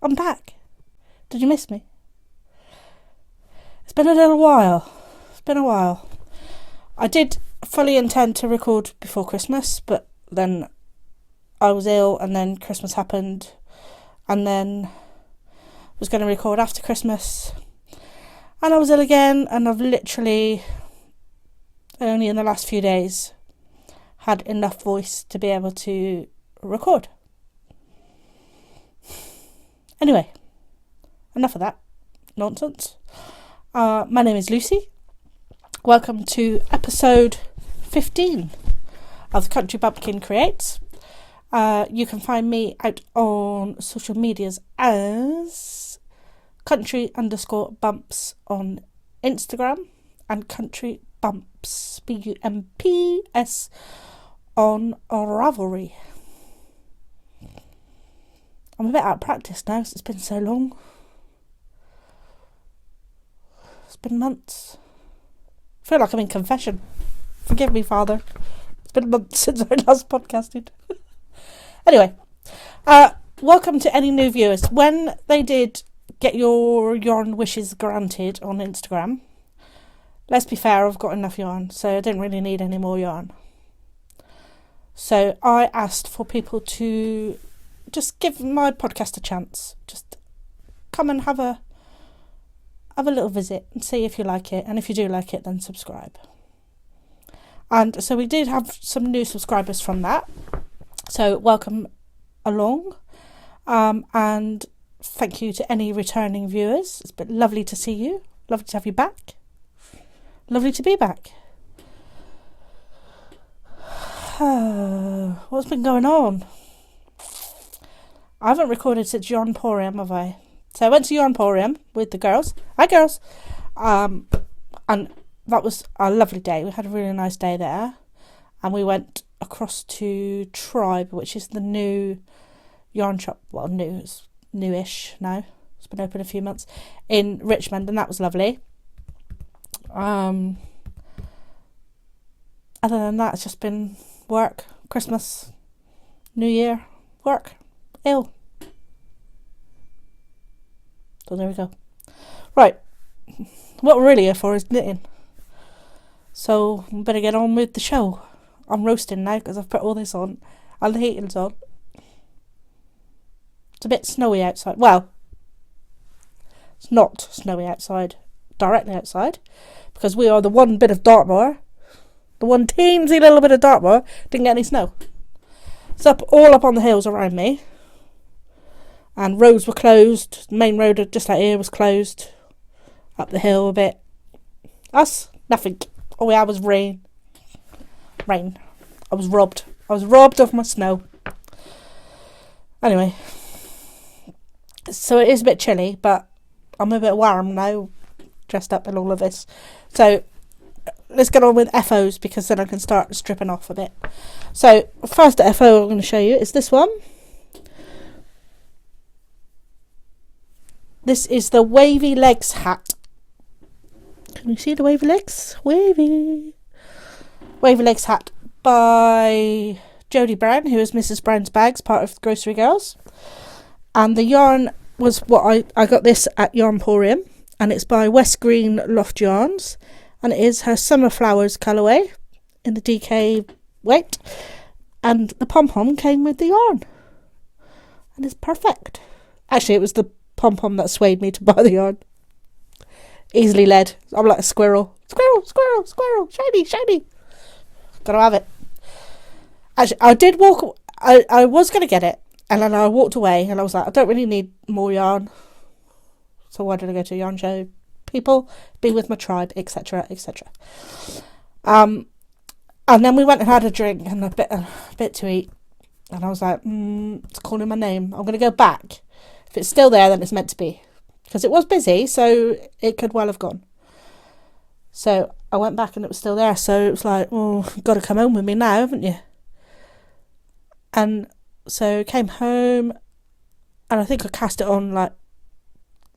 I'm back. Did you miss me? It's been a little while. It's been a while. I did fully intend to record before Christmas, but then I was ill and then Christmas happened and then was going to record after Christmas and I was ill again, and I've literally only in the last few days had enough voice to be able to record. Anyway, enough of that nonsense. My name is Lucy. Welcome to episode 15 of the Country Bumpkin Creates. You can find me out on social medias as country_bumps on Instagram and country bumps BUMPS on Ravelry. I'm a bit out of practice now because it's been so long. It's been months. I feel like I'm in confession. Forgive me, Father. It's been months since I last podcasted. Anyway, welcome to any new viewers. When they did get your yarn wishes granted on Instagram, let's be fair, I've got enough yarn, so I didn't really need any more yarn. So I asked for people to just give my podcast a chance. Just come and have a little visit and see if you like it. And if you do like it, then subscribe. And so we did have some new subscribers from that. So welcome along. And thank you to any returning viewers. It's been lovely to see you. Lovely to have you back. Lovely to be back. What's been going on? I haven't recorded since Yarn Emporium, have I? So I went to Yarn Emporium with the girls. Hi, girls. And that was a lovely day. We had a really nice day there. And we went across to Tribe, which is the new yarn shop. Well, it's newish now. It's been open a few months. In Richmond, and that was lovely. Other than that, it's just been work, Christmas, New Year, work. Ill. So there we go. Right. What we're really here for is knitting. So we better get on with the show. I'm roasting now because I've put all this on and the heating's on. It's a bit snowy outside. Well, it's not snowy outside, directly outside, because we are the one bit of Dartmoor. The one teensy little bit of Dartmoor didn't get any snow. It's all up on the hills around me. And roads were closed. The main road, just like here, was closed. Up the hill a bit. Us, nothing. All we had was rain. Rain. I was robbed. I was robbed of my snow. Anyway. So it is a bit chilly, but I'm a bit warm now. Dressed up in all of this. So let's get on with FOs, because then I can start stripping off a bit. So first FO I'm going to show you is this one. This is the Wavy Legs Hat. Can you see the wavy legs? Wavy Legs Hat by Jodie Brown, who is Mrs. Brown's Bags, part of Grocery Girls. And the yarn was what I got this at Yarn Emporium, and it's by West Green Loft Yarns, and it is her Summer Flowers colourway in the DK weight, and the pom-pom came with the yarn, and it's perfect. Actually, it was the pom-pom that swayed me to buy the yarn. Easily led. I'm like a squirrel. Squirrel, shiny. Gotta have it. Actually, I did walk. I was going to get it, and then I walked away, and I was like, I don't really need more yarn. So why did I go to a yarn show? People, be with my tribe, etc, etc. And then we went and had a drink and a bit to eat, and I was like, it's calling my name. I'm going to go back. If it's still there, then it's meant to be, because it was busy, so it could well have gone. So I went back and it was still there. So it was like, well, you've got to come home with me now, haven't you? And so came home, and I think I cast it on like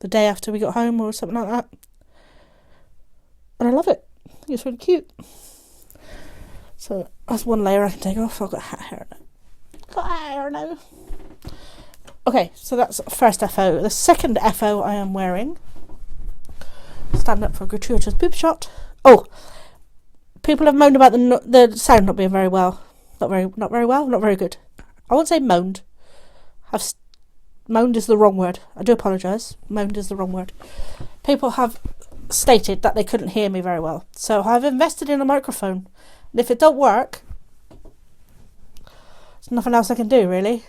the day after we got home or something like that. And I love it. I think it's really cute. So that's one layer I can take off. I've got hat hair now. Okay, so that's first FO. The second FO I am wearing. Stand up for a gratuitous boob shot. Oh, people have moaned about the sound not being very well. Not very well. Not very good. I won't say moaned. Moaned is the wrong word. I do apologise. Moaned is the wrong word. People have stated that they couldn't hear me very well. So I've invested in a microphone. And if it don't work, there's nothing else I can do, really.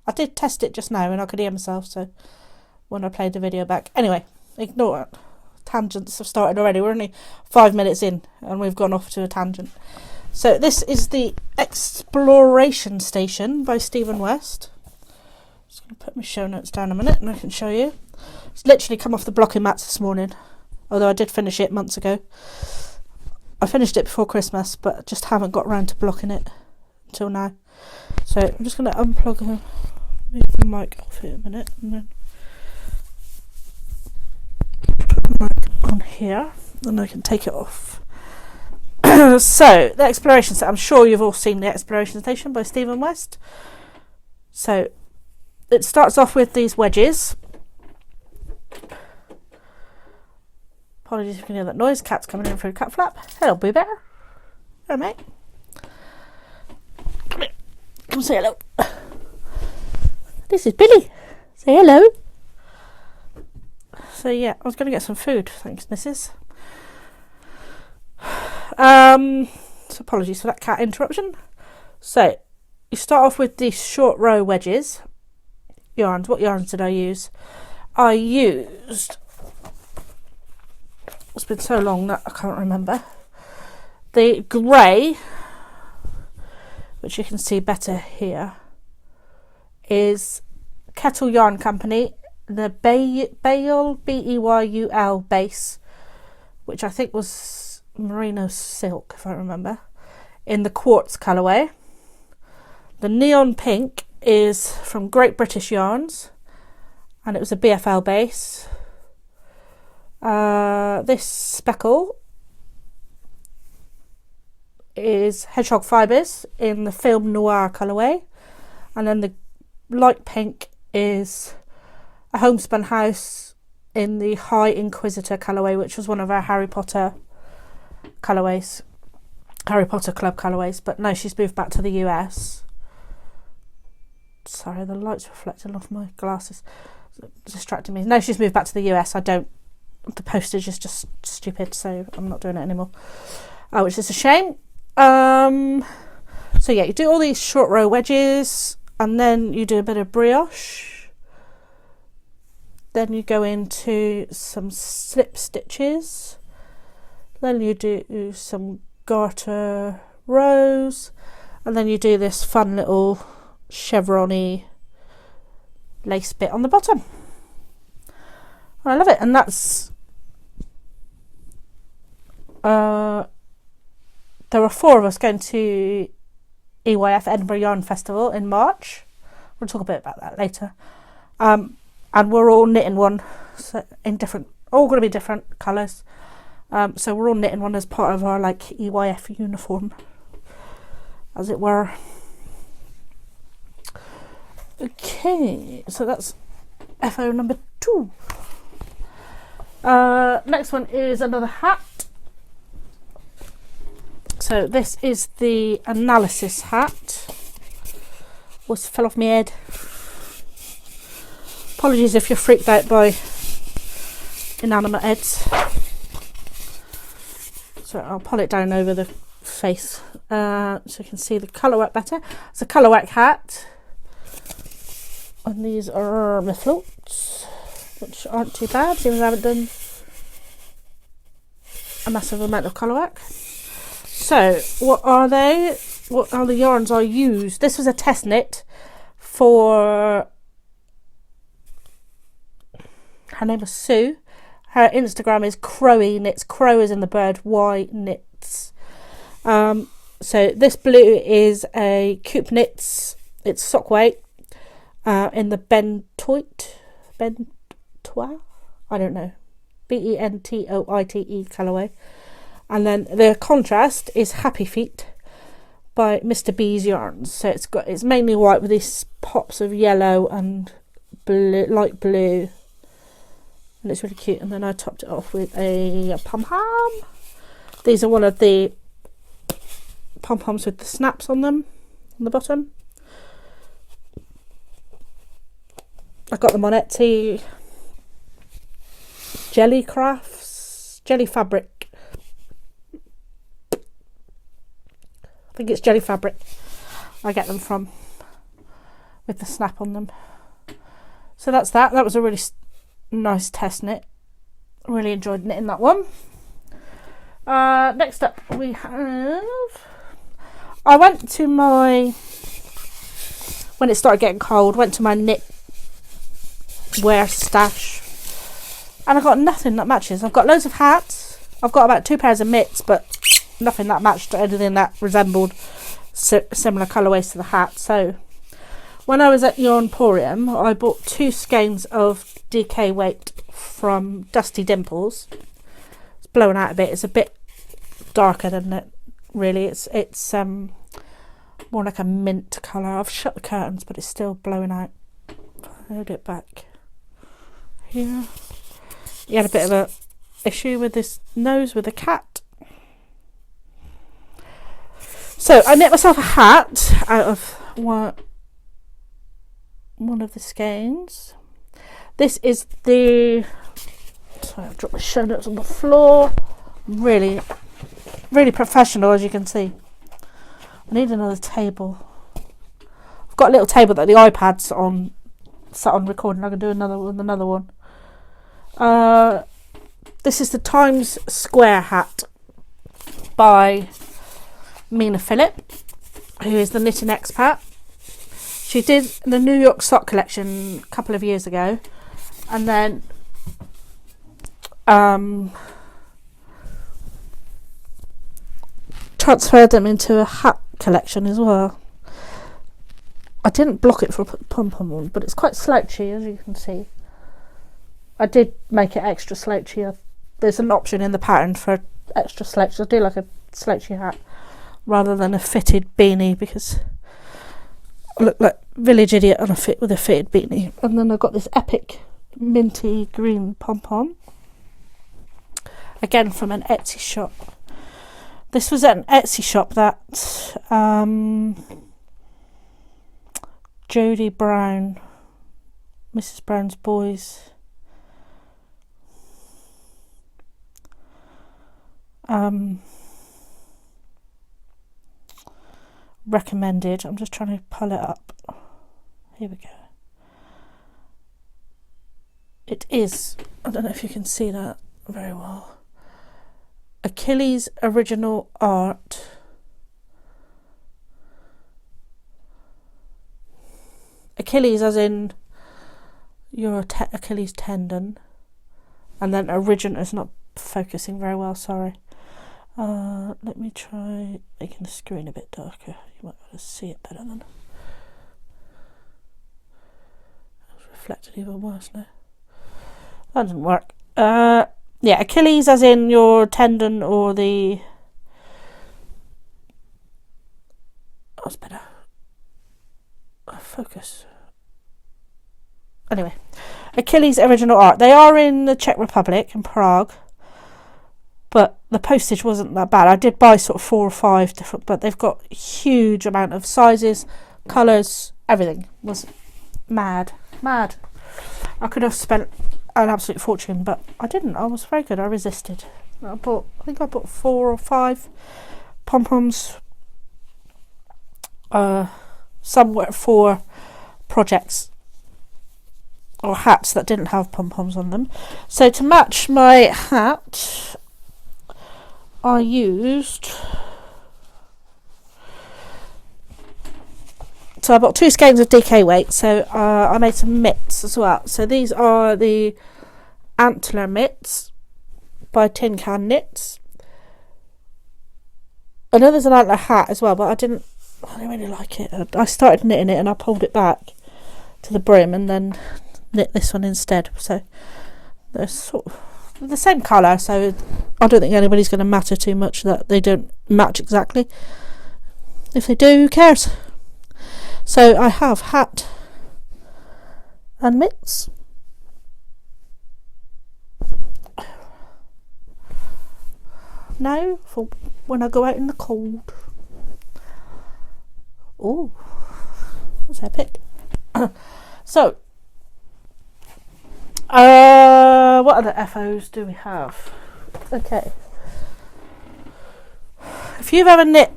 I did test it just now and I could hear myself, so when I played the video back. Anyway, ignore it. Tangents have started already. We're only 5 minutes in and we've gone off to a tangent. So this is the Exploration Station by Stephen West. Just going to put my show notes down a minute and I can show you. It's literally come off the blocking mats this morning, although I did finish it months ago. I finished it before Christmas, but just haven't got around to blocking it until now. So I'm just going to unplug and move the mic off here a minute and then put the mic on here, then I can take it off. So the Exploration Station, I'm sure you've all seen the Exploration Station by Stephen West. So it starts off with these wedges. Apologies if you can hear that noise. Cat's coming in through the cat flap. Hello, Boo Bear. Hello, mate. Come here. Come say hello. This is Billy. Say hello. So yeah, I was going to get some food. Thanks, missus. So apologies for that cat interruption. So you start off with these short row wedges. Yarns. What yarns did I use? I used... It's been so long that I can't remember. The grey, which you can see better here, is Kettle Yarn Company, the Bayul, B-E-Y-U-L base, which I think was merino silk, if I remember, in the quartz colourway. The neon pink is from Great British Yarns, and it was a BFL base. This speckle is Hedgehog Fibres in the Film Noir colourway, and then the light pink is a Homespun House in the High Inquisitor colourway, which was one of our Harry Potter colourways, Harry Potter Club colourways, but no, she's moved back to the US. Sorry, the light's reflecting off my glasses, it's distracting me. No, she's moved back to the US. The postage is just stupid, so I'm not doing it anymore, which is a shame. So yeah, you do all these short row wedges, and then you do a bit of brioche, then you go into some slip stitches, then you do some garter rows, and then you do this fun little chevron-y lace bit on the bottom. I love it, and that's there are 4 of us going to EYF Edinburgh Yarn Festival in March. We'll talk a bit about that later. And we're all knitting one, so in different, all going to be different colours. So we're all knitting one as part of our like EYF uniform, as it were. Okay, so that's FO number 2. Next one is another hat. So this is the Analysis hat. Was fell off my head. Apologies if you're freaked out by inanimate heads. So I'll pull it down over the face so you can see the colour work better. It's a colour work hat. And these are my floats, which aren't too bad, seeing as I haven't done a massive amount of colour work. So, what are they? What are the yarns I used? This was a test knit for, her name was Sue. Her Instagram is Crowy Knits. Crow is in the bird, Y Knits. So this blue is a Coop Knits. It's sock weight. In the Bentoit, I don't know, Bentoite colourway, and then the contrast is Happy Feet by Mr. B's Yarns. So it's mainly white with these pops of yellow and blue, light blue, and it's really cute. And then I topped it off with a pom-pom. These are one of the pom-poms with the snaps on them on the bottom. I got them on Etsy. Jelly Crafts, Jelly Fabric. I think it's Jelly Fabric I get them from, with the snap on them. So that's that. That was a really nice test knit. Really enjoyed knitting that one. Next up we have, I went to my, when it started getting cold, went to my knit wear stash, and I got nothing that matches. I've got loads of hats. I've got about 2 pairs of mitts, but nothing that matched anything that resembled similar colourways to the hat. So when I was at your Emporium, I bought 2 skeins of DK weight from Dusty Dimples. It's blowing out a bit. It's a bit darker than it really. It's more like a mint colour. I've shut the curtains, but it's still blowing out. I'll hold it back here. He had a bit of a issue with his nose with the cat. So I knit myself a hat out of one of the skeins. This is the, sorry, I've dropped my show notes on the floor. Really professional, as you can see. I need another table. I've got a little table that the iPad's on, sat on recording. I can do another one. This is the Times Square hat by Mina Phillip, who is the knitting expat. She did the New York sock collection a couple of years ago, and then transferred them into a hat collection as well. I didn't block it for a pom-pom one, but it's quite slouchy, as you can see. I did make it extra slouchy. There's an option in the pattern for extra slouchy. I do like a slouchy hat rather than a fitted beanie, because I look like village idiot on with a fitted beanie. And then I've got this epic minty green pom-pom, again from an Etsy shop. This was at an Etsy shop that Jodie Brown, Mrs. Brown's Boys, recommended. I'm just trying to pull it up. Here we go. It is, I don't know if you can see that very well, Achilles Original Art. Achilles as in your Achilles tendon, and then original is not focusing very well, sorry. Let me try making the screen a bit darker. You might be able to see it better than. It's reflected even worse now. That didn't work. Yeah, Achilles as in your tendon or the. That's better. Focus. Anyway, Achilles Original Art. They are in the Czech Republic, in Prague, but the postage wasn't that bad. I did buy sort of 4 or 5 different, but they've got a huge amount of sizes, colours, everything. It was mad. I could have spent an absolute fortune, but I didn't. I was very good. I resisted. I think I bought 4 or 5 pom-poms. Some were for projects or hats that didn't have pom-poms on them. So to match my hat, I used, so I bought 2 skeins of DK weight. So I made some mitts as well. So these are the Antler Mitts by Tin Can Knits. I know there's an antler hat as well, but I didn't really like it. I started knitting it and I pulled it back to the brim and then knit this one instead. So they're sort of the same colour, so I don't think anybody's going to matter too much that they don't match exactly. If they do, who cares? So I have hat and mitts. Now for when I go out in the cold. Oh, that's epic. So, what other FOs do we have? Okay. If you've ever knit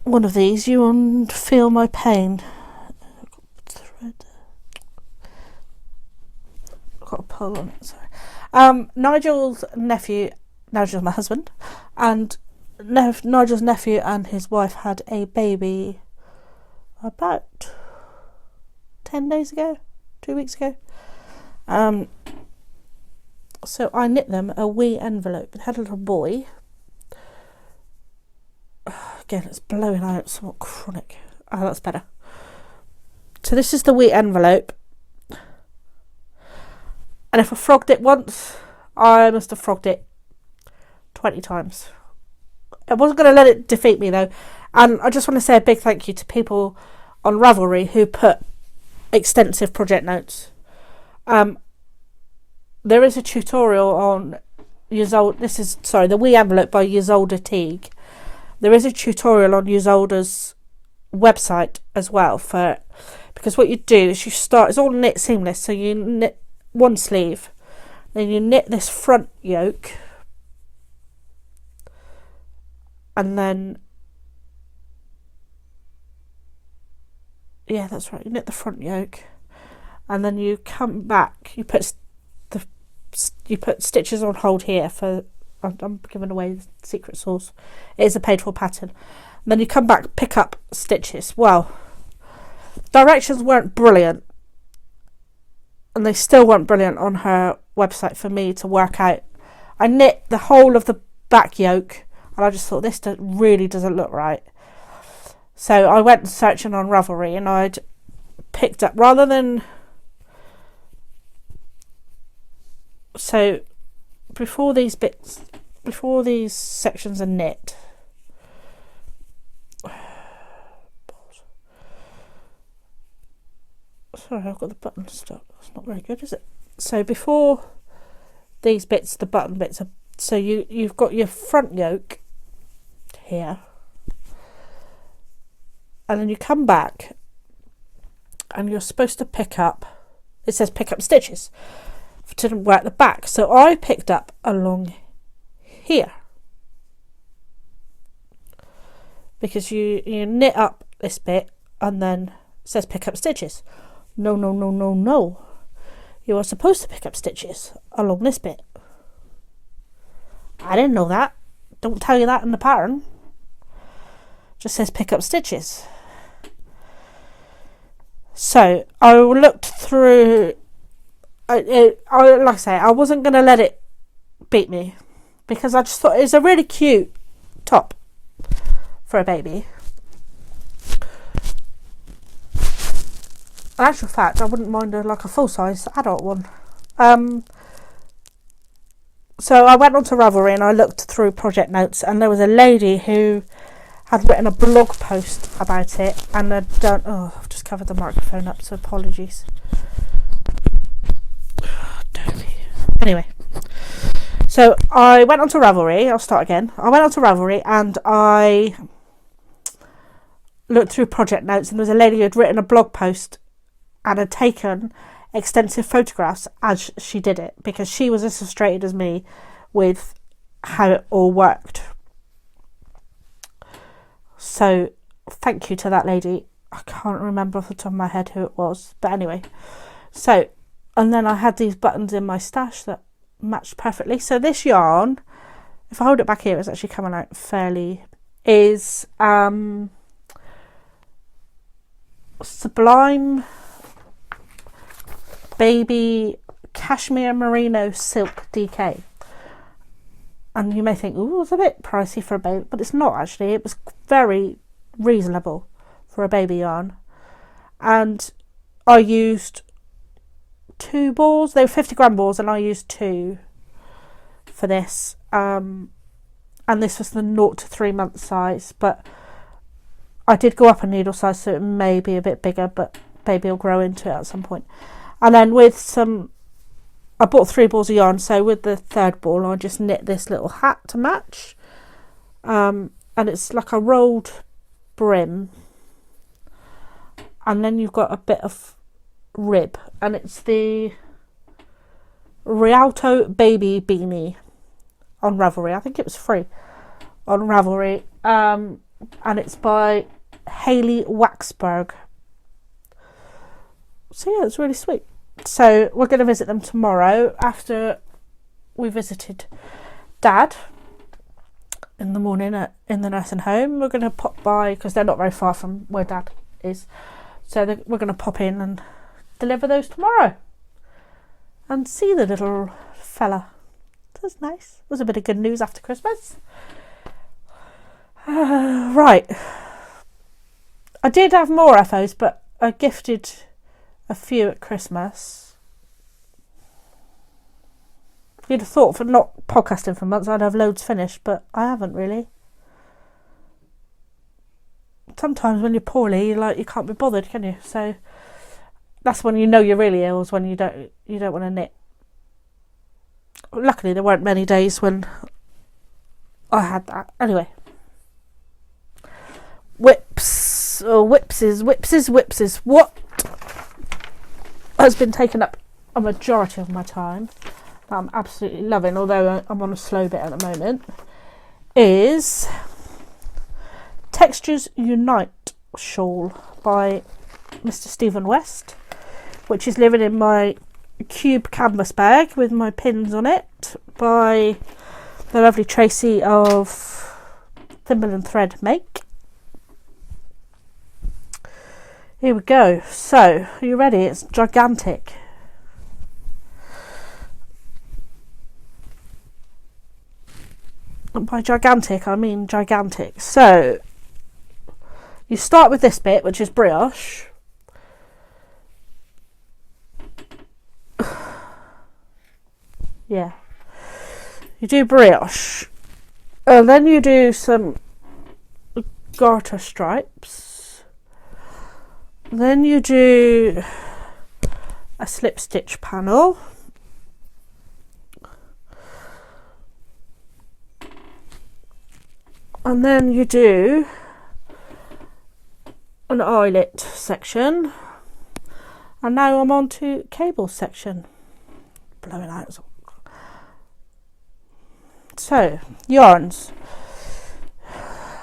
one of these, you won't feel my pain. Thread. I've got a pull on it, sorry. Nigel's my husband, and Nigel's nephew and his wife had a baby about 10 days ago, 2 weeks ago. So I knit them a wee envelope. It had a little boy. Again, it's blowing out, somewhat chronic. Oh, that's better. So this is the wee envelope. And if I frogged it once, I must have frogged it 20 times. I wasn't going to let it defeat me though. And I just want to say a big thank you to people on Ravelry who put extensive project notes. There is a tutorial on the wee envelope by Ysolda Teague. There is a tutorial on Ysolda's website as well because what you do is it's all knit seamless, so you knit one sleeve, then you knit this front yoke, and then that's right, you knit the front yoke, and then you come back, you put stitches on hold here for, I'm giving away the secret sauce. It is a paid for pattern. And then you come back, pick up stitches. Well, directions weren't brilliant, and they still weren't brilliant on her website for me to work out. I knit the whole of the back yoke, and I just thought this really doesn't look right. So I went searching on Ravelry, and I'd picked up, rather than, so before these sections are knit, sorry, I've got the button stuck. That's not very good, is it? So before these bits, the button bits are, so you've got your front yoke here, and then you come back and you're supposed to pick up, it says pick up stitches to work the back. So I picked up along here, because you knit up this bit and then it says pick up stitches. No. You are supposed to pick up stitches along this bit. I didn't know that. Don't tell you that in the pattern. Just says pick up stitches. So I looked through. Like I say, I wasn't going to let it beat me, because I just thought it was a really cute top for a baby. In actual fact, I wouldn't mind a full-size adult one. So I went onto Ravelry and I looked through project notes, and there was a lady who had written a blog post about it, and I've just covered the microphone up, so apologies. Anyway, so I went onto Ravelry. I'll start again. I went onto Ravelry and I looked through project notes, and there was a lady who had written a blog post and had taken extensive photographs as she did it, because she was as frustrated as me with how it all worked. So thank you to that lady. I can't remember off the top of my head who it was, but anyway. So, and then I had these buttons in my stash that matched perfectly. So this yarn, if I hold it back here, it's actually coming out fairly, is Sublime Baby Cashmere Merino Silk DK. And you may think, oh, it's a bit pricey for a baby, but it's not actually. It was very reasonable for a baby yarn. And I used 2 balls. They were 50-gram balls, and I used 2 for this. And this was the 0 to 3 month size, but I did go up a needle size, so it may be a bit bigger, but Maybe I'll grow into it at some point. And then with some, I bought 3 balls of yarn, so with the 3rd ball I just knit this little hat to match, and it's like a rolled brim, and then you've got a bit of rib, and it's the Rialto baby beanie on Ravelry. I think it was free on Ravelry, and it's by Hayley Waxberg. So yeah, it's really sweet. So we're going to visit them tomorrow after we visited Dad in the morning in the nursing home. We're going to pop by, because they're not very far from where Dad is, so we're going to pop in and deliver those tomorrow and see the little fella. That's nice. It was a bit of good news after Christmas. Right, I did have more FOs, but I gifted a few at Christmas. You'd have thought, for not podcasting for months, I'd have loads finished, but I haven't really. Sometimes when you're poorly, you can't be bothered, can you? So that's when you know you're really ill, is when you don't want to knit. Luckily there weren't many days when I had that. Anyway, whipses. What has been taking up a majority of my time that I'm absolutely loving, although I'm on a slow bit at the moment, is Textures Unite shawl by Mr. Stephen West, which is living in my cube canvas bag with my pins on it, by the lovely Tracy of Thimble and Thread Make. Here we go. So, are you ready? It's gigantic. And by gigantic, I mean gigantic. So, you start with this bit, which is brioche. Yeah. You do brioche. And then you do some garter stripes. Then you do a slip stitch panel. And then you do an eyelet section. And now I'm on to cable section. Blowing out. So, yarns.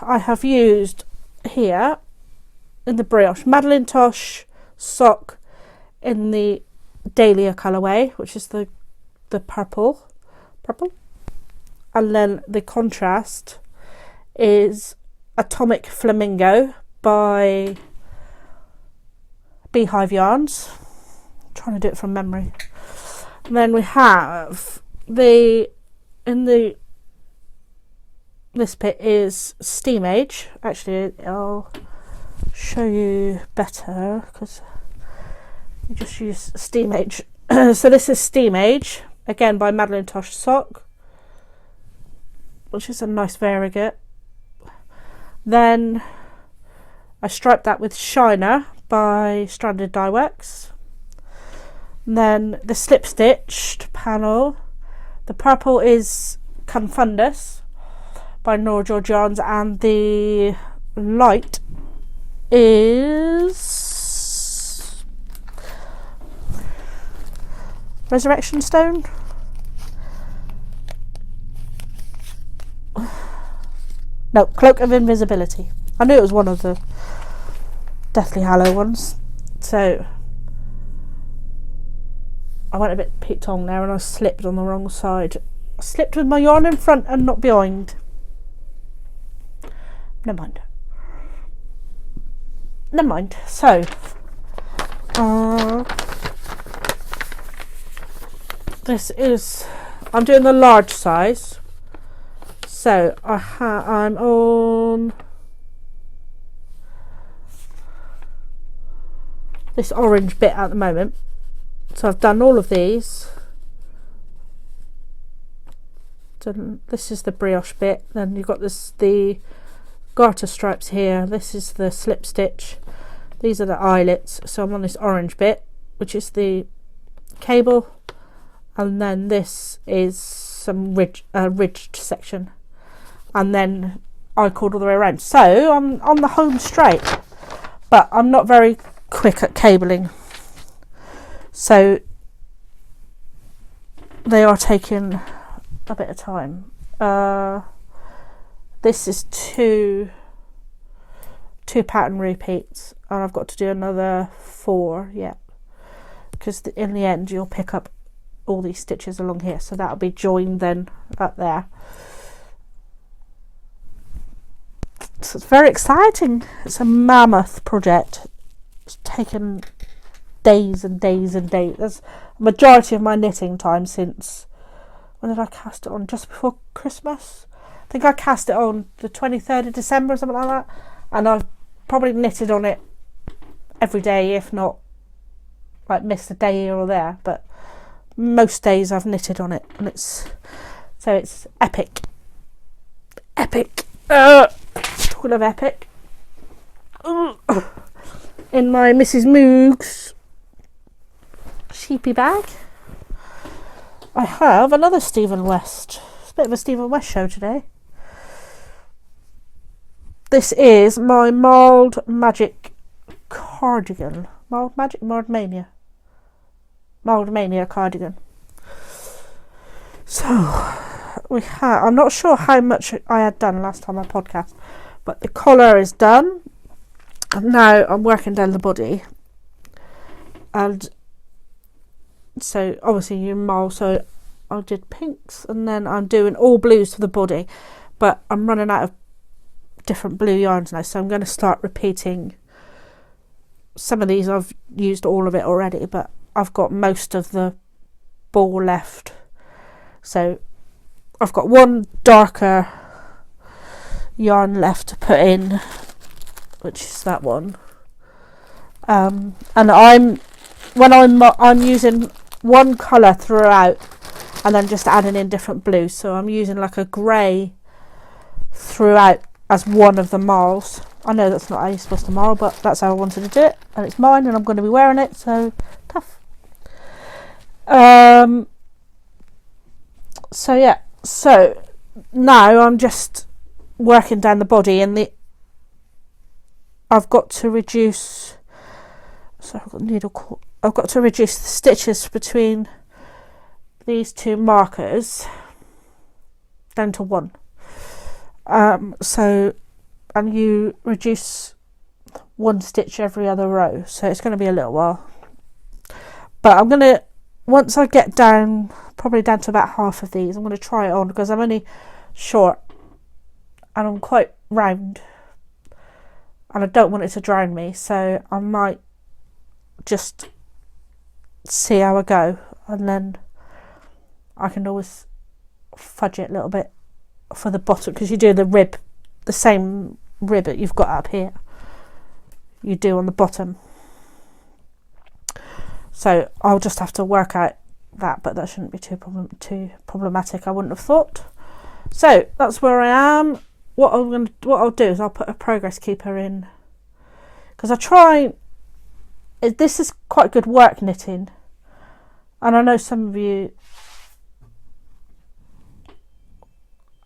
I have used here in the brioche Madeline Tosh sock in the Dahlia colourway, which is the purple, and then the contrast is Atomic Flamingo by Beehive Yarns. I'm trying to do it from memory. And then we have this bit is Steam Age. Actually, I'll show you better because you just use Steam Age. So this is Steam Age, again by Madeline Tosh sock, which is a nice variegate. Then I striped that with Shiner by Stranded Dye Works. And then the slip stitched panel, the purple is Confundus by Nora George Yarns, and the light is Resurrection Stone. No, Cloak of Invisibility. I knew it was one of the Deathly Hallow ones. So I went a bit Pete-tong there and I slipped on the wrong side. I slipped with my yarn in front and not behind. Never mind. So this is, I'm doing the large size. So I'm on this orange bit at the moment. So I've done all of these. So this is the brioche bit. Then you've got the garter stripes here. This is the slip stitch. These are the eyelets. So I'm on this orange bit, which is the cable, and then this is some ridged section, and then I cord all the way around. So I'm on the home straight, but I'm not very quick at cabling, so they are taking a bit of time. This is two pattern repeats, and I've got to do another 4 yet, because in the end you'll pick up all these stitches along here, so that'll be joined then up there. So it's very exciting. It's a mammoth project. It's taken days and days and days. That's a majority of my knitting time since, when did I cast it on? Just before Christmas? I think I cast it on the 23rd of December or something like that, and I've probably knitted on it every day, if not like missed a day here or there, but most days I've knitted on it, and it's epic. Talking of epic, in my Mrs. Moog's sheepy bag I have another Stephen West. It's a bit of a Stephen West show today. This is my Mild Magic cardigan. Mild Mania cardigan. So I'm not sure how much I had done last time I podcast, but the collar is done, and now I'm working down the body. And so obviously you mull, so I did pinks, and then I'm doing all blues for the body, but I'm running out of different blue yarns now, so I'm going to start repeating some of these. I've used all of it already, but I've got most of the ball left, so I've got one darker yarn left to put in, which is that one. And I'm using one colour throughout, and then just adding in different blues. So I'm using like a grey throughout as one of the marls. I know that's not how you're supposed to marl, but that's how I wanted to do it, and it's mine, and I'm going to be wearing it, so tough. So yeah, so now I'm just working down the body, and I've got to reduce. So I've got needle cord. I've got to reduce the stitches between these two markers down to 1. And you reduce 1 stitch every other row, so it's going to be a little while. But I'm going to, once I get down, probably down to about half of these, I'm going to try it on, because I'm only short and I'm quite round, and I don't want it to drown me, so I might just see how I go, and then I can always fudge it a little bit for the bottom, because you do the rib, the same rib that you've got up here, you do on the bottom. So I'll just have to work out that, but that shouldn't be too problematic, I wouldn't have thought. So that's where I am. What I'll do is I'll put a progress keeper in, because this is quite good work knitting, and I know some of you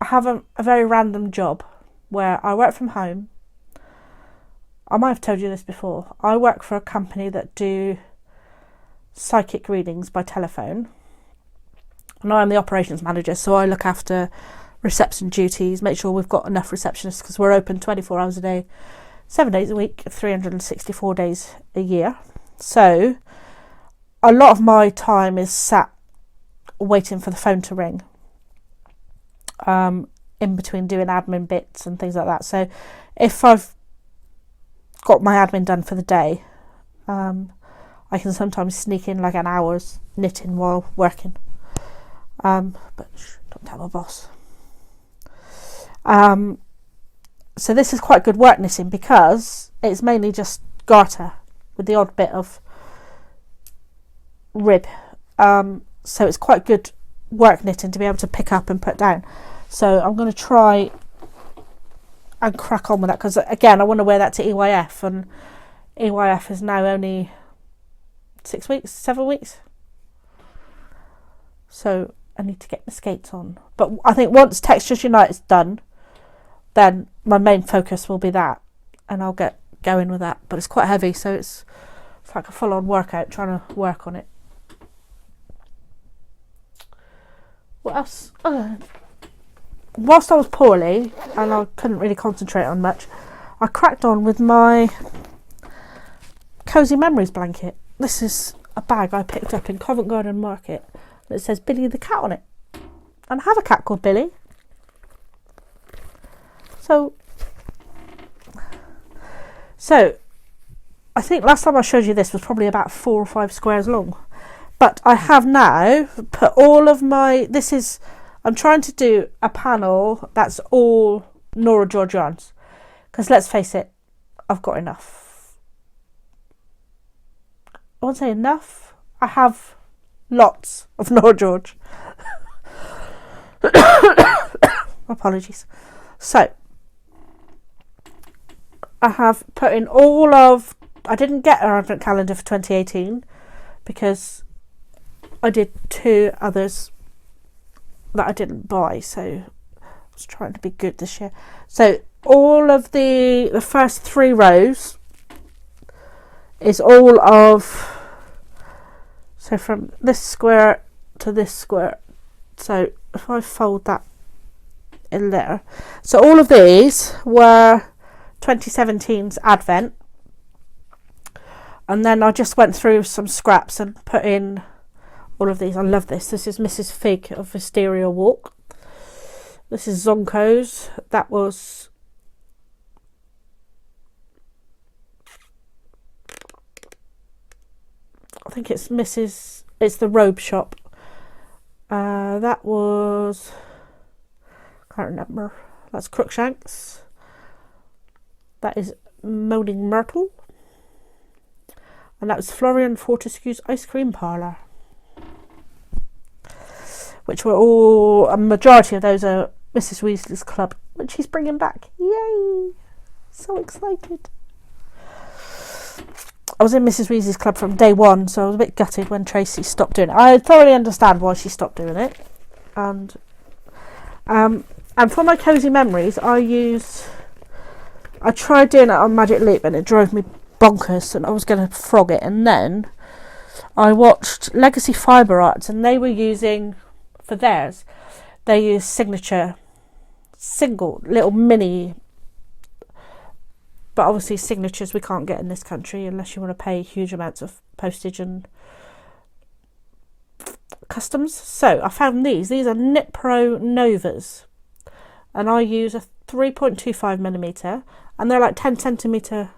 have a very random job where I work from home. I might have told you this before. I work for a company that do psychic readings by telephone, and I'm the operations manager, so I look after reception duties, make sure we've got enough receptionists, because we're open 24 hours a day, 7 days a week, 364 days a year. So a lot of my time is sat waiting for the phone to ring, in between doing admin bits and things like that. So if I've got my admin done for the day, I can sometimes sneak in like an hour's knitting while working, but don't tell my boss. So this is quite good work knitting, because it's mainly just garter with the odd bit of rib, so it's quite good work knitting to be able to pick up and put down. So I'm going to try and crack on with that, because again I want to wear that to EYF, and EYF is now only 6 weeks, 7 weeks. So I need to get my skates on. But I think once Textures United's done, then my main focus will be that, and I'll get going with that. But it's quite heavy, so it's like a full-on workout trying to work on it. What else? Whilst I was poorly and I couldn't really concentrate on much, I cracked on with my Cozy Memories blanket. This is a bag I picked up in Covent Garden Market that says Billy the Cat on it. And I have a cat called Billy. So I think last time I showed you this was probably about 4 or 5 squares long. But I have now put all of my... I'm trying to do a panel that's all Nora George yarns. Because let's face it, I've got enough. I won't say enough. I have lots of Nora George. Apologies. So, I have put in all of... I didn't get an advent calendar for 2018 because I did 2 others that I didn't buy, so I was trying to be good this year. So all of the first 3 rows is all of, so from this square to this square. So if I fold that in there, so all of these were 2017's advent, and then I just went through some scraps and put in all of these. I love this. This is Mrs. Fig of Wisteria Walk. This is Zonko's. That was... I think it's Mrs... It's the Robe Shop. That was... Can't remember. That's Crookshanks. That is Moaning Myrtle. And that was Florian Fortescue's Ice Cream Parlour. Which were all, a majority of those are Mrs. Weasley's Club, which she's bringing back. Yay! So excited. I was in Mrs. Weasley's Club from day one, so I was a bit gutted when Tracy stopped doing it. I thoroughly understand why she stopped doing it. And for my Cozy Memories, I tried doing it on Magic Leap and it drove me bonkers and I was going to frog it. And then I watched Legacy Fibre Arts and they were using... For theirs, they use signature, single, little mini, but obviously signatures we can't get in this country unless you want to pay huge amounts of postage and customs. So I found these are Knit Pro Novas, and I use a 3.25mm, and they're like 10cm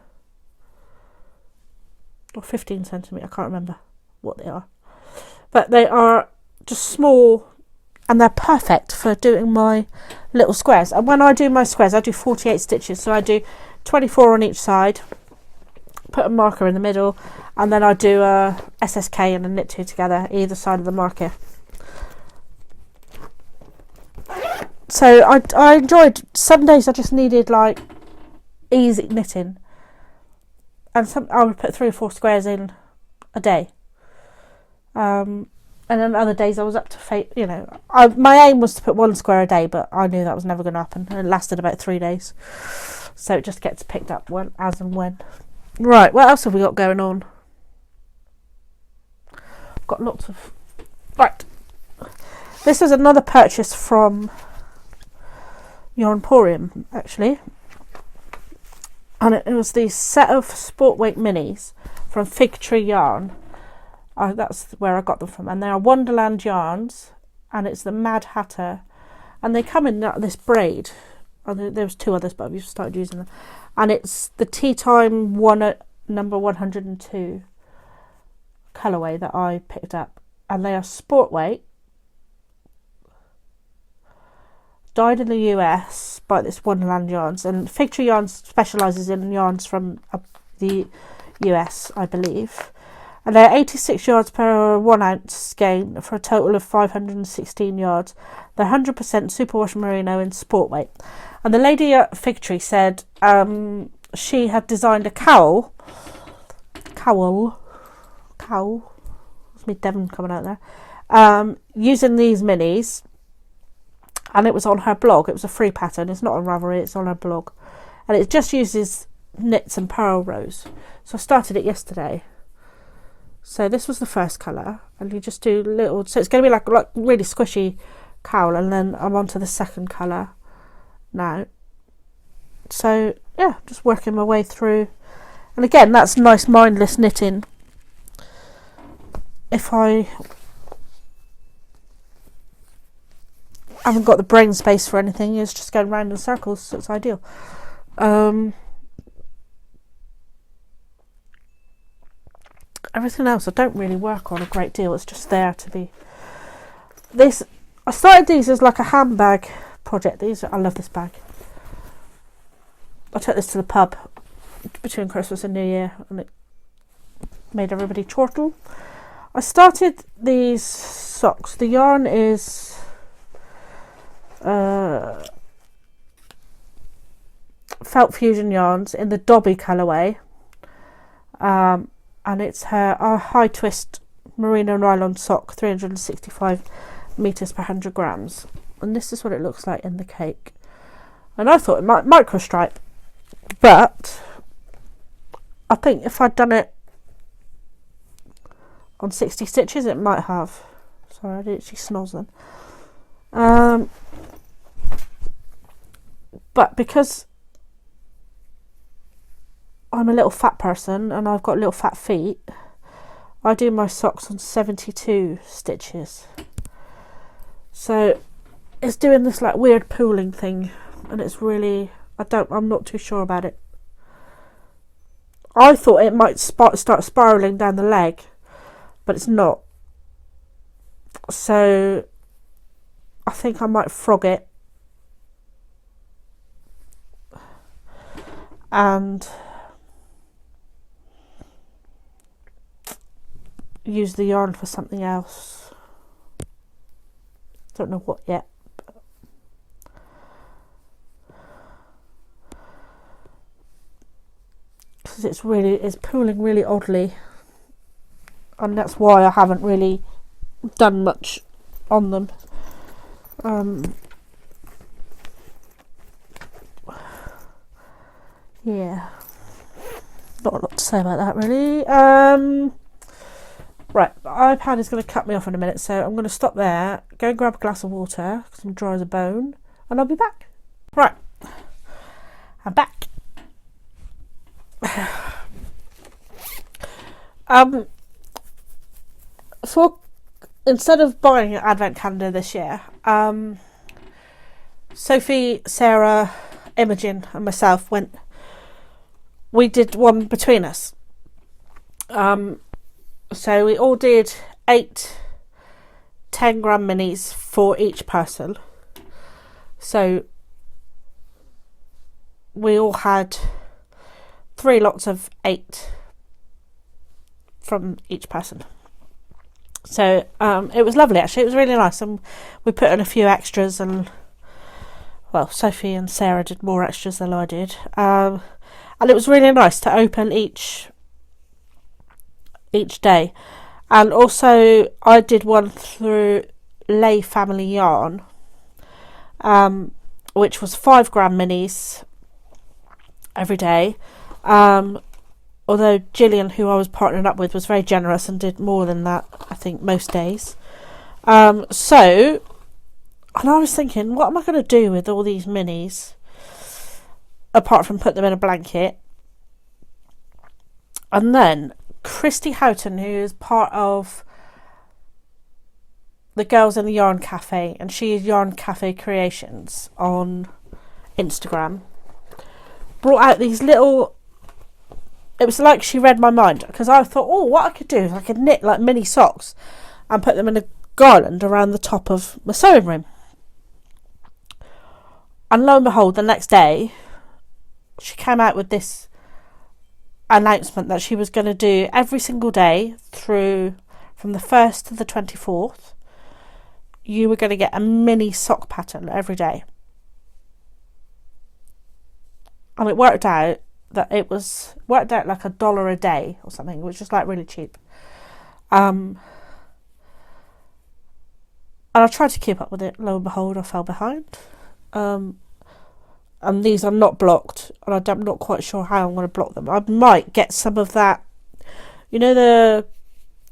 or 15cm, I can't remember what they are, but they are just small. And they're perfect for doing my little squares. And when I do my squares, I do 48 stitches. So I do 24 on each side, put a marker in the middle, and then I do a SSK and a knit 2 together, either side of the marker. So I enjoyed, some days I just needed like easy knitting. And I would put 3 or 4 squares in a day. And then other days I was up to fate, you know. My aim was to put 1 square a day, but I knew that was never going to happen. And it lasted about 3 days. So it just gets picked up as and when. Right, what else have we got going on? Got lots of... Right. This is another purchase from Yarnporium, actually. And it was the set of sport weight minis from Fig Tree Yarn. That's where I got them from, and they are Wonderland yarns, and it's the Mad Hatter, and they come in this braid. There was 2 others, but we've started using them, and it's the Tea Time number 102 colourway that I picked up, and they are sport weight, dyed in the US by this Wonderland yarns, and Fig Tree Yarns specialises in yarns from the US, I believe. And they're 86 yards per 1 ounce skein for a total of 516 yards. They're 100% superwash merino in sport weight. And the lady at Fig Tree said she had designed a cowl It's me Devon coming out there. Using these minis, and it was on her blog. It was a free pattern. It's not on Ravelry, it's on her blog, and it just uses knits and purl rows. So I started it yesterday. So this was the first colour, and you just do little, so it's going to be like really squishy cowl, and then I'm on to the second colour now. So yeah, just working my way through, and again, that's nice mindless knitting. If I haven't got the brain space for anything, it's just going round in circles, so it's ideal. Everything else I don't really work on a great deal. It's just there to be. This, I started these as like a handbag project. I love this bag. I took this to the pub between Christmas and New Year, and it made everybody chortle. I started these socks. The yarn is Felt Fusion yarns in the Dobby colourway. And it's her high twist merino nylon sock, 365 meters per 100 grams, and this is what it looks like in the cake. And I thought it might micro stripe, but I think if I'd done it on 60 stitches, it might have. Sorry, I didn't see snoz then. But because I'm a little fat person and I've got little fat feet, I do my socks on 72 stitches. So it's doing this like weird pooling thing, and it's really, I'm not too sure about it. I thought it might start spiralling down the leg, but it's not. So I think I might frog it and use the yarn for something else. Don't know what yet. Because it's pooling really oddly, and that's why I haven't really done much on them. Yeah, not a lot to say about that really. Right, the iPad is going to cut me off in a minute, so I'm going to stop there, go and grab a glass of water because I'm dry as a bone, and I'll be back. Right, I'm back. Instead of buying an advent calendar this year, Sophie, Sarah, Imogen and myself we did one between us. So we all did 8 10-gram minis for each person. So we all had 3 lots of 8 from each person. So it was lovely actually, it was really nice, and we put in a few extras, and well, Sophie and Sarah did more extras than I did, and it was really nice to open each day. And also I did one through Lay Family Yarn, which was 5-gram minis every day, although Gillian, who I was partnering up with, was very generous and did more than that, I think, most days. And I was thinking, what am I going to do with all these minis apart from put them in a blanket? And then Christy Houghton, who is part of the Girls in the Yarn Cafe, and she is Yarn Cafe Creations on Instagram, brought out these little, it was like she read my mind, because I thought, oh, what I could do is I could knit like mini socks and put them in a garland around the top of my sewing room. And lo and behold, the next day she came out with this announcement that she was going to do every single day through from the 1st to the 24th, you were going to get a mini sock pattern every day. And it worked out that it was worked out like $1 a day or something, which is like really cheap. And I tried to keep up with it. Lo and behold, I fell behind. And these are not blocked, and I'm not quite sure how I'm going to block them. I might get some of that, you know,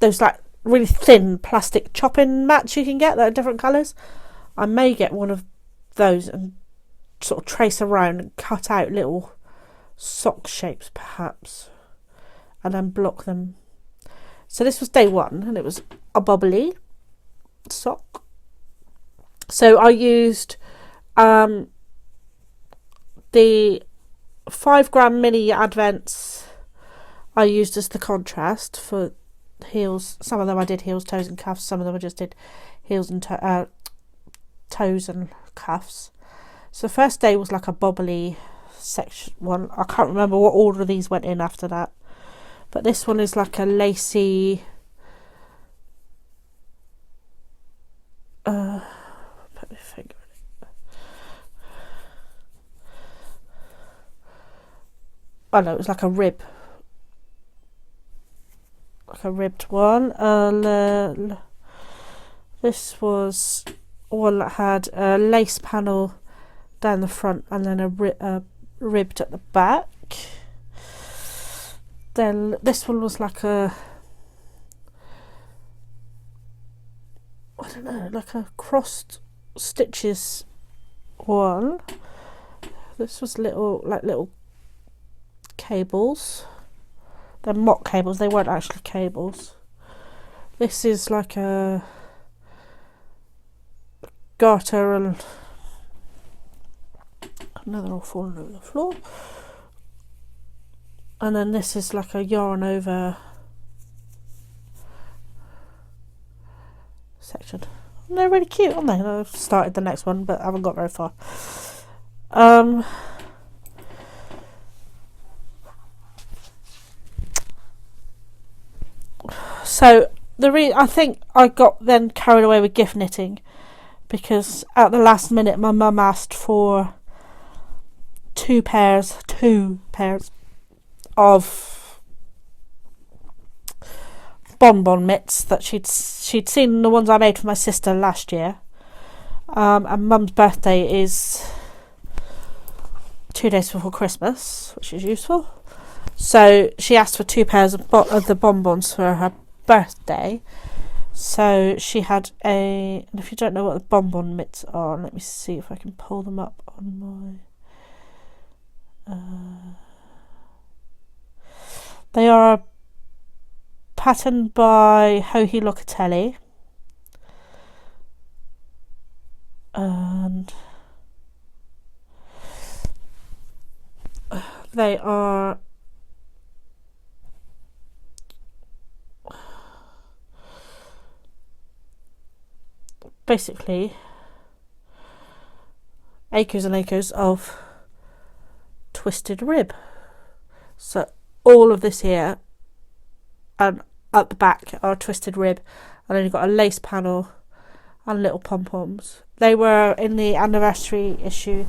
those like really thin plastic chopping mats you can get that are different colours. I may get one of those and sort of trace around and cut out little sock shapes perhaps, and then block them. So this was day 1, and it was a bubbly sock. So I used the 5-gram mini advents. I used as the contrast for heels. Some of them I did heels, toes and cuffs. Some of them I just did heels and toes and cuffs. So the first day was like a bobbly section one. I can't remember what order these went in after that, but this one is like a lacy put my finger in it. Oh no, it was like a ribbed one. This was one that had a lace panel down the front and then a ribbed at the back. Then this one was like a, I don't know, like a crossed stitches one. This was little cables. They're mock cables, they weren't actually cables. This is like a garter, and now they're all falling over the floor. And then this is like a yarn over section. And they're really cute, aren't they? I've started the next one, but I haven't got very far. So I think I got then carried away with gift knitting, because at the last minute my mum asked for two pairs of Bonbon Mitts that she'd seen the ones I made for my sister last year. And Mum's birthday is 2 days before Christmas, which is useful. So she asked for 2 pairs of the bonbons for her birthday. So she had and if you don't know what the Bonbon Mitts are, let me see if I can pull them up on my they are patterned by Joji Locatelli, and they are basically acres and acres of twisted rib. So all of this here and at the back are twisted rib, and then you've got a lace panel and little pom-poms. They were in the anniversary issue,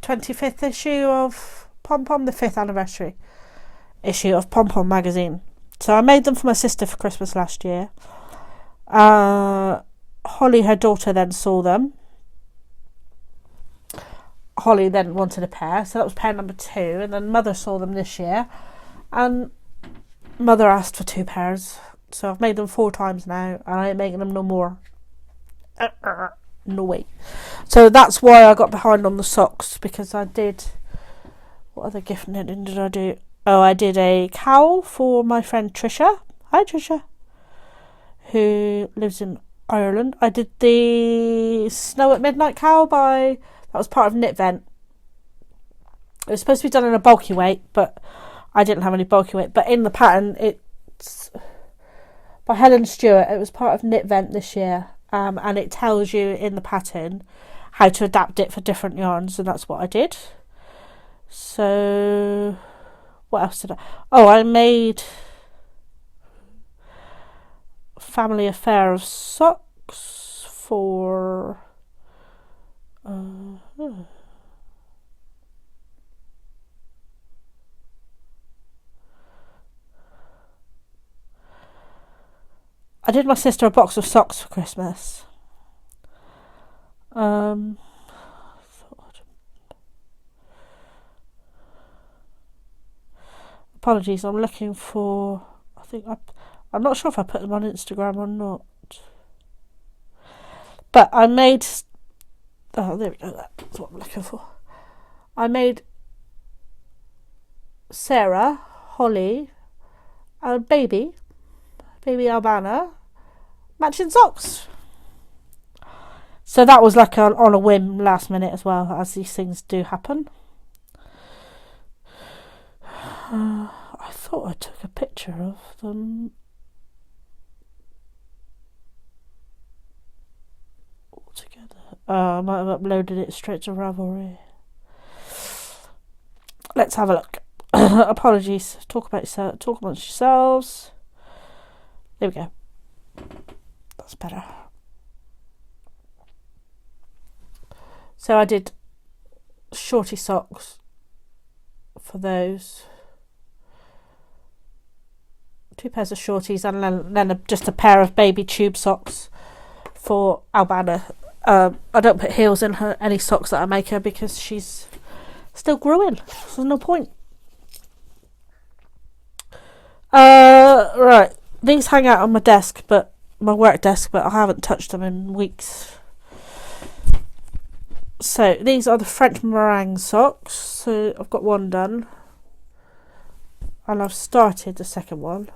25th issue of Pom-Pom, the 5th anniversary issue of Pom-Pom magazine. So I made them for my sister for Christmas last year. Holly, her daughter, then saw them. Holly then wanted a pair, so that was pair number 2, and then Mother saw them this year, and Mother asked for 2 pairs, so I've made them 4 times now, and I ain't making them no more. No way. So that's why I got behind on the socks, because I did, what other gift knitting did I do? Oh, I did a cowl for my friend Trisha. Hi Trisha, who lives in Ireland. I did the Snow at Midnight cowl that was part of Knit Vent. It was supposed to be done in a bulky weight, but I didn't have any bulky weight. But in the pattern, it's by Helen Stewart. It was part of Knit Vent this year, and it tells you in the pattern how to adapt it for different yarns, and that's what I did. So what else did I? Oh, I made Family Affair of socks for I did my sister a box of socks for Christmas. Apologies, I'm looking for... I'm not sure if I put them on Instagram or not. But I made... Oh, there we go. That's what I'm looking for. I made Sarah, Holly, and baby Albana matching socks. So that was like on a whim last minute as well, as these things do happen. I thought I took a picture of them all together. I might have uploaded it straight to Ravelry. Let's have a look. Apologies. Talk amongst yourselves. There we go. That's better. So I did shorty socks for those. 2 pairs of shorties and then just a pair of baby tube socks for Albana. I don't put heels in any socks that I make her because she's still growing. So there's no point. Right. These hang out on my desk, my work desk, but I haven't touched them in weeks. So these are the French meringue socks. So I've got one done. And I've started the second one.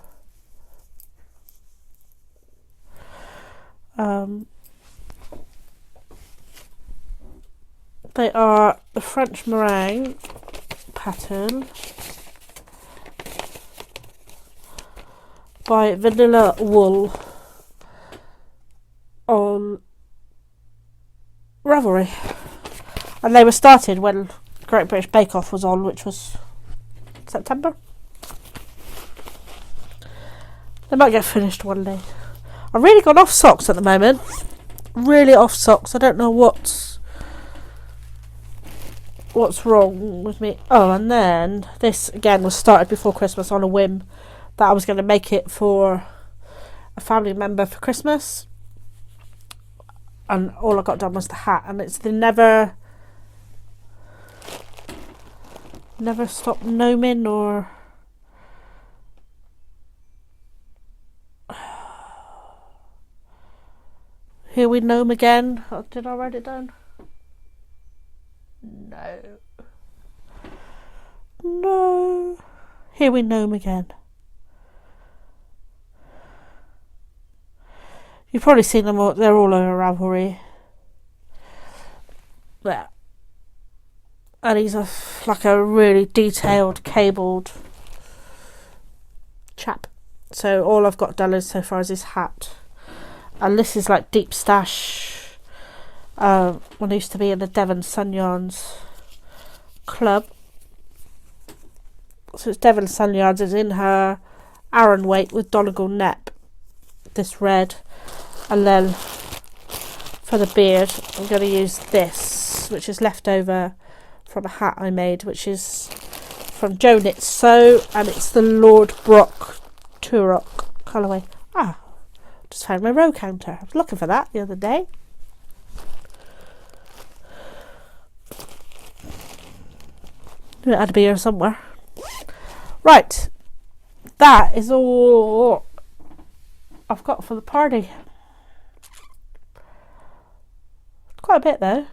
They are the French meringue pattern by Vanilla Wool on Ravelry, and they were started when Great British Bake Off was on, which was September. They might get finished one day. I've really gone off socks at the moment. Really off socks. I don't know what's wrong with me. Oh, and then this again was started before Christmas on a whim that I was going to make it for a family member for Christmas. And all I got done was the hat. And it's the Never Stop Gnoming, or... Here We Gnome Again. Oh, did I write it down? No. Here We Gnome Again. You've probably seen them all. They're all over Ravelry. There. And he's like a really detailed, cabled chap. So all I've got done so far is his hat. And this is like Deep Stash. When I used to be in the Devon Sun Yarns club. So it's Devon Sun Yarns is in her Aran weight with Donegal Nep. This red. And then for the beard, I'm going to use this, which is left over from a hat I made, which is from Jo Knits Sew, and it's the Lord Brock Turok colourway. Just found my row counter. I was looking for that the other day. Knew it had to be here somewhere. Right, that is all I've got for the party. Quite a bit though.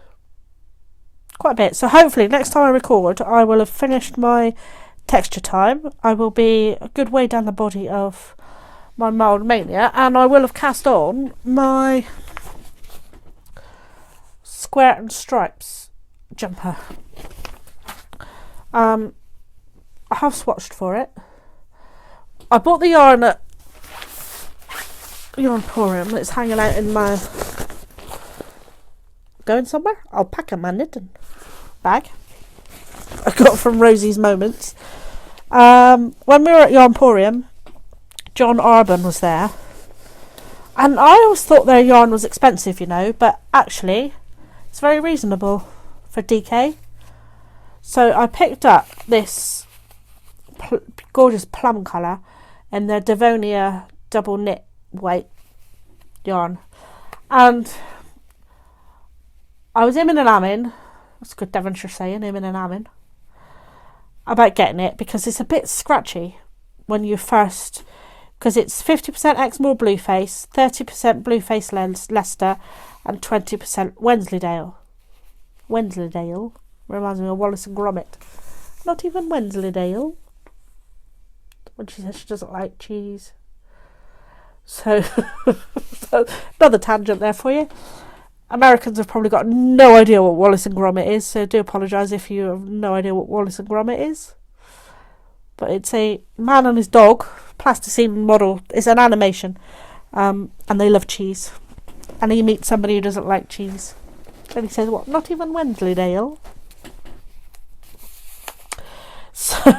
Quite a bit. So hopefully next time I record I will have finished my texture time. I will be a good way down the body of my Mild Mania, and I will have cast on my Square and Stripes jumper. I have swatched for it. I bought the yarn at Yarnporium. It's hanging out in my going somewhere. Alpaca my knitting bag I got from Rosie's Moments. When we were at Yarnporium, John Arbon was there, and I always thought their yarn was expensive, but actually it's very reasonable for DK. So I picked up this gorgeous plum colour in their Devonia double knit weight, yarn. And I was in and amming, that's a good Devonshire saying, in and amming, about getting it, because it's a bit scratchy when you first, because it's 50% Exmoor Blueface, 30% Blueface Leicester, and 20% Wensleydale. Wensleydale reminds me of Wallace and Gromit. Not even Wensleydale. When she says she doesn't like cheese. So, another tangent there for you. Americans have probably got no idea what Wallace and Gromit is, so I do apologise if you have no idea what Wallace and Gromit is. But it's a man and his dog, plasticine model. It's an animation, and they love cheese. And he meets somebody who doesn't like cheese. And he says, what, not even Wensleydale? So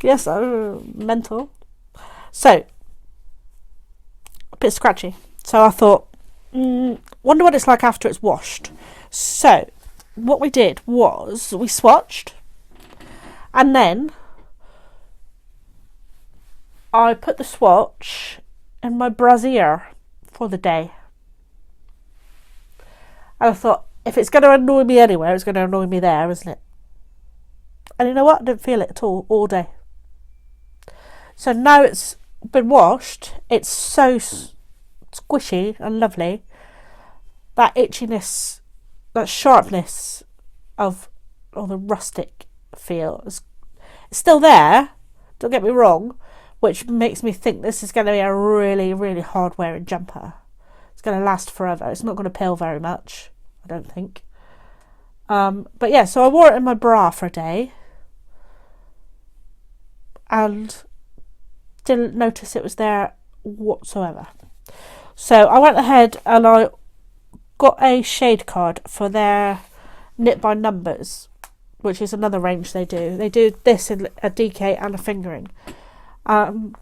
yes, I'm mental. So, a bit scratchy. So I thought, wonder what it's like after it's washed. So, what we did was we swatched, and then I put the swatch in my brassiere for the day. And I thought, if it's going to annoy me anywhere, it's going to annoy me there, isn't it? And you know what? I didn't feel it at all day. So now it's been washed, it's so squishy and lovely. That itchiness, that sharpness of the rustic feel is still there, don't get me wrong, which makes me think this is going to be a really, really hard wearing jumper. It's going to last forever. It's not going to peel very much, I don't think. But yeah, so I wore it in my bra for a day and didn't notice it was there whatsoever. So I went ahead and I got a shade card for their Knit by Numbers, which is another range they do. They do this in a DK and a fingering. And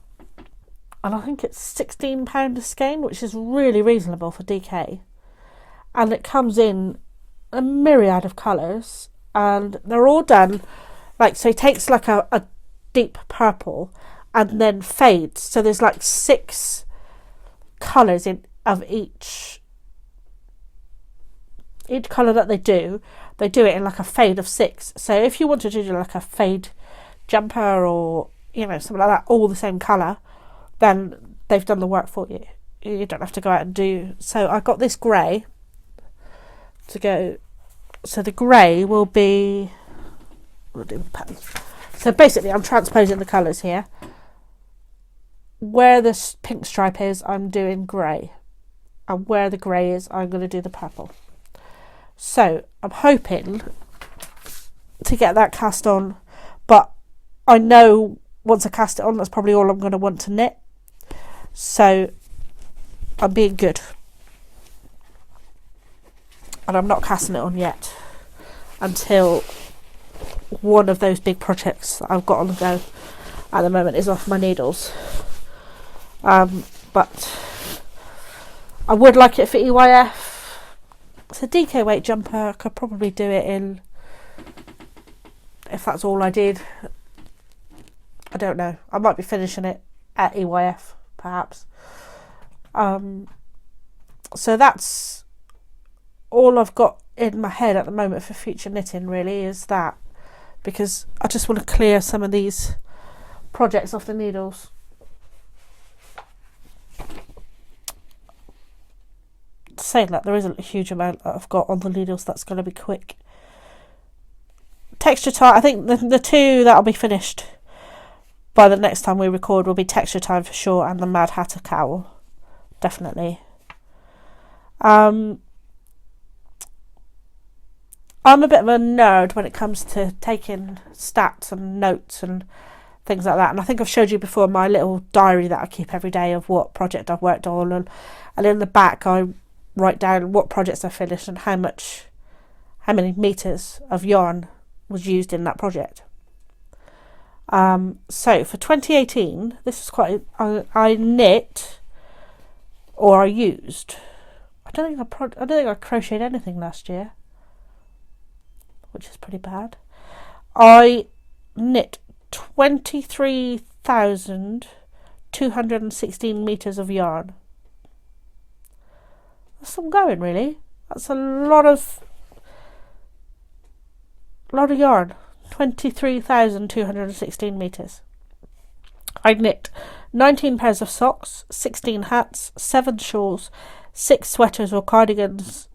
I think it's £16 a skein, which is really reasonable for DK. And it comes in a myriad of colours, and they're all done like, so he takes like a deep purple and then fades, so there's like 6 colours in of each colour that they do it in like a fade of 6. So if you wanted to do like a fade jumper or, you know, something like that, all the same colour, then they've done the work for you. You don't have to go out and do. So I got this grey to go. So the grey will be, we'll do the pattern. So basically I'm transposing the colours here. Where the pink stripe is, I'm doing grey. And where the grey is, I'm going to do the purple. So I'm hoping to get that cast on. But I know once I cast it on, that's probably all I'm going to want to knit. So I'm being good. And I'm not casting it on yet until one of those big projects that I've got on the go at the moment is off my needles. But I would like it for EYF. It's a DK weight jumper. I could probably do it in, if that's all I did, I don't know. I might be finishing it at EYF, perhaps. So that's all I've got in my head at the moment for future knitting, really, is that. Because I just want to clear some of these projects off the needles. Saying that, there isn't a huge amount that I've got on the needles that's going to be quick. Texture time, I think the 2 that'll be finished by the next time we record will be Texture Time for sure, and the Mad Hatter Cowl, definitely. I'm a bit of a nerd when it comes to taking stats and notes and things like that, and I think I've showed you before my little diary that I keep every day of what project I've worked on, and in the back I write down what projects I finished and how many meters of yarn was used in that project. So for 2018, this is quite. I knit, or I used. I don't think I crocheted anything last year, which is pretty bad. I knit 23 23,216 metres of yarn. That's some going, really. That's a lot of yarn. 23,216 metres. I knit 19 pairs of socks, 16 hats, 7 shawls, 6 sweaters or cardigans,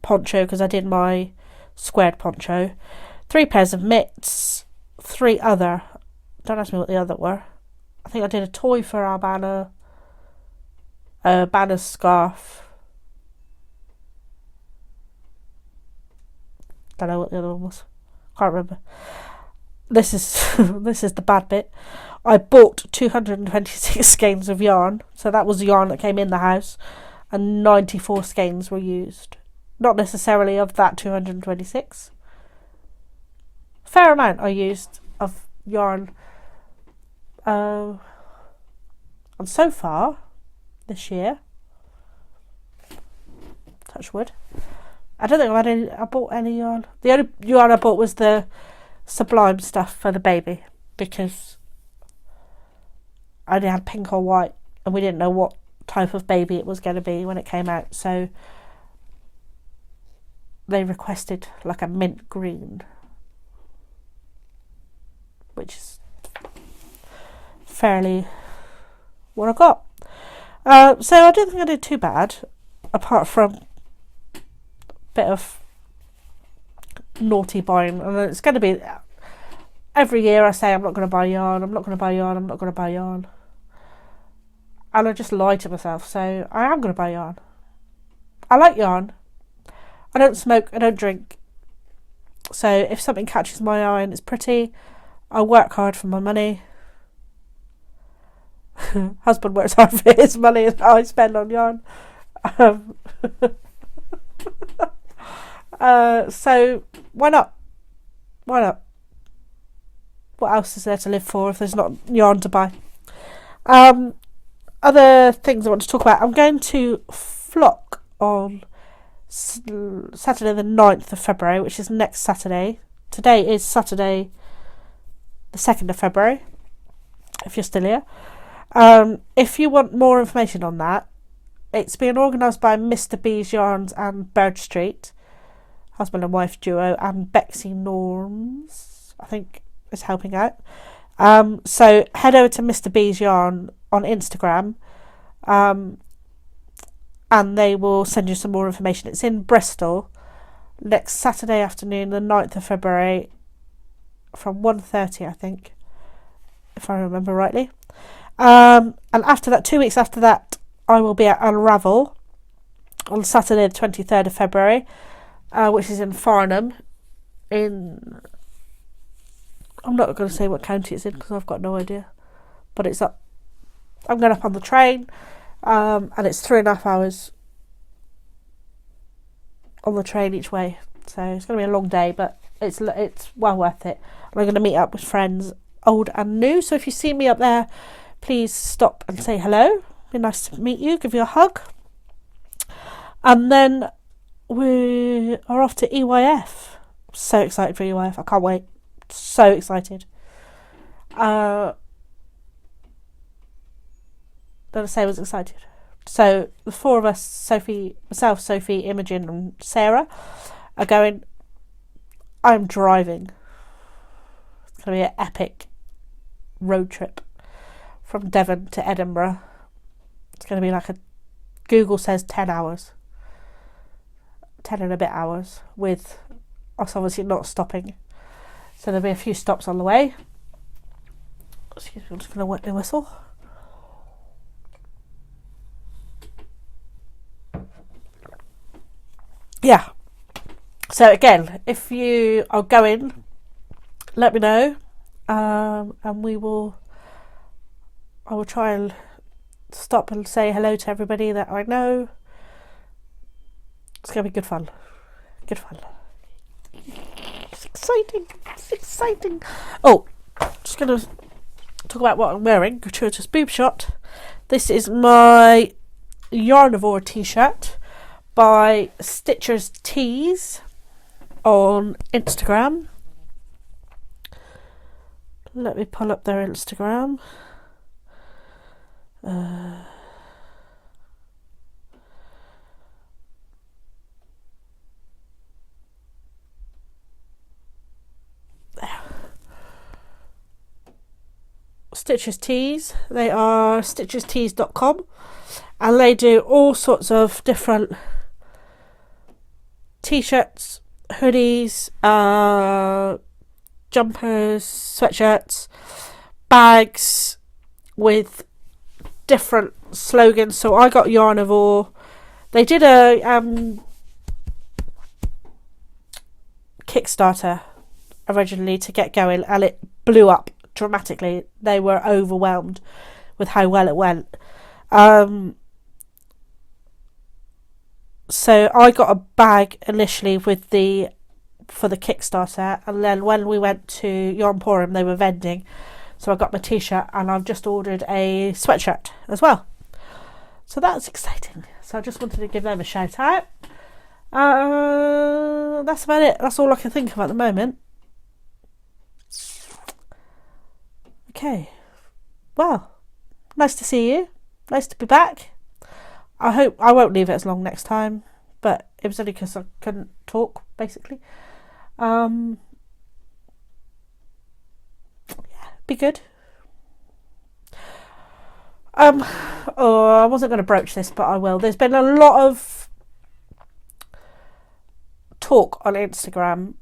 poncho because I did my squared poncho, 3 pairs of mitts, 3 other, don't ask me what the other were. I think I did a toy for our banner, a banner scarf. Don't know what the other one was. Can't remember. This is the bad bit. I bought 226 skeins of yarn, so that was the yarn that came in the house, and 94 skeins were used. Not necessarily of that 226. Fair amount I used of yarn. And so far this year, touch wood, I don't think I bought any yarn. The only yarn I bought was the Sublime stuff for the baby, because I only had pink or white and we didn't know what type of baby it was going to be when it came out, so they requested like a mint green, which is fairly what I got. So I don't think I did too bad, apart from a bit of naughty buying, and it's going to be every year I say I'm not going to buy yarn, I'm not going to buy yarn, I'm not going to buy yarn, and I just lie to myself, so I am going to buy yarn. I like yarn. I don't smoke, I don't drink, so if something catches my eye and it's pretty, I work hard for my money. Husband works hard for his money and I spend on yarn. So why not? Why not? What else is there to live for if there's not yarn to buy? Other things I want to talk about. I'm going to flock on Saturday the 9th of February, which is next Saturday. Today is Saturday the 2nd of February, if you're still here. If you want more information on that, it's being organised by Mr. B's Yarns and Bird Street, husband and wife duo, and Bexy Norms, I think, is helping out. So head over to Mr. B's Yarn on Instagram, and they will send you some more information. It's in Bristol next Saturday afternoon, the 9th of February, from 1:30, I think, if I remember rightly. And after that, 2 weeks after that, I will be at Unravel on Saturday the 23rd of February, which is in Farnham. I'm not going to say what county it's in because I've got no idea, but it's up. I'm going up on the train, and it's 3.5 hours on the train each way, so it's going to be a long day, but it's well worth it. And I'm going to meet up with friends, old and new, so if you see me up there, please stop and say hello. Be nice to meet you, give you a hug. And then we are off to EYF. So excited for EYF, I can't wait. So excited. Don't say I was excited. So the 4 of us, Sophie, myself, Sophie, Imogen and Sarah, are going. I'm driving. It's going to be an epic road trip from Devon to Edinburgh. It's going to be like Google says 10 hours. 10 and a bit hours, with us obviously not stopping. So there'll be a few stops on the way. Excuse me, I'm just going to wet my whistle. Yeah. So again, if you are going, let me know, and I will try and stop and say hello to everybody that I know. It's going to be good fun. Good fun. It's exciting. It's exciting. Oh, just going to talk about what I'm wearing. Gratuitous boob shot. This is my Yarnivore t-shirt by Stitcher's Tees on Instagram. Let me pull up their Instagram. Stitches Tees. They are stitchestees.com, and they do all sorts of different t-shirts, hoodies, jumpers, sweatshirts, bags with different slogans. So I got Yarnivore. They did a Kickstarter originally to get going, and it blew up dramatically. They were overwhelmed with how well it went. So I got a bag initially for the Kickstarter, and then when we went to Yarnporium they were vending, so I got my t-shirt, and I've just ordered a sweatshirt as well. So that's exciting. So I just wanted to give them a shout out. That's about it. That's all I can think of at the moment. Okay. Well, nice to see you. Nice to be back. I hope I won't leave it as long next time, but it was only because I couldn't talk, basically. Yeah, be good. Oh, I wasn't going to broach this, but I will. There's been a lot of talk on Instagram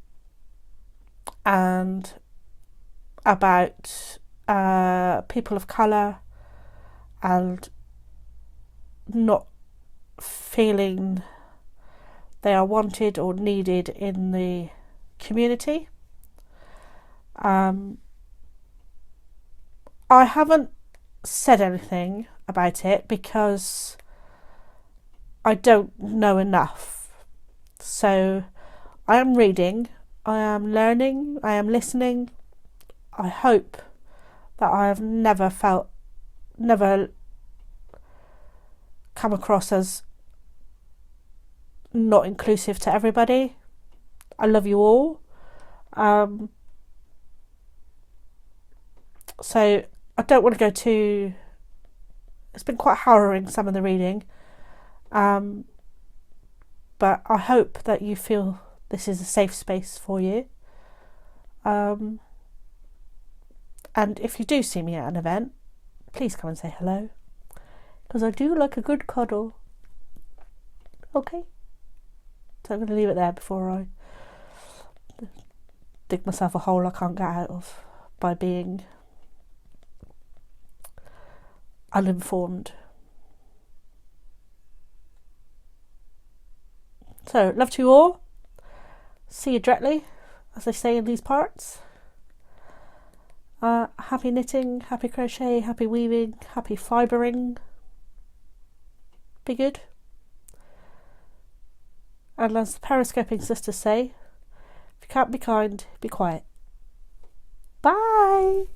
and about people of colour and not feeling they are wanted or needed in the community. I haven't said anything about it because I don't know enough. So I am reading, I am learning, I am listening. I hope that I have never come across as not inclusive to everybody. I love you all. So I don't want to go too... It's been quite harrowing, some of the reading. But I hope that you feel this is a safe space for you. And if you do see me at an event, please come and say hello, because I do like a good cuddle. Okay? So I'm going to leave it there before I dig myself a hole I can't get out of by being uninformed. So, love to you all. See you directly, as they say in these parts. Happy knitting, happy crochet, happy weaving, happy fibering. Be good. And as the periscoping sisters say, if you can't be kind, be quiet. Bye!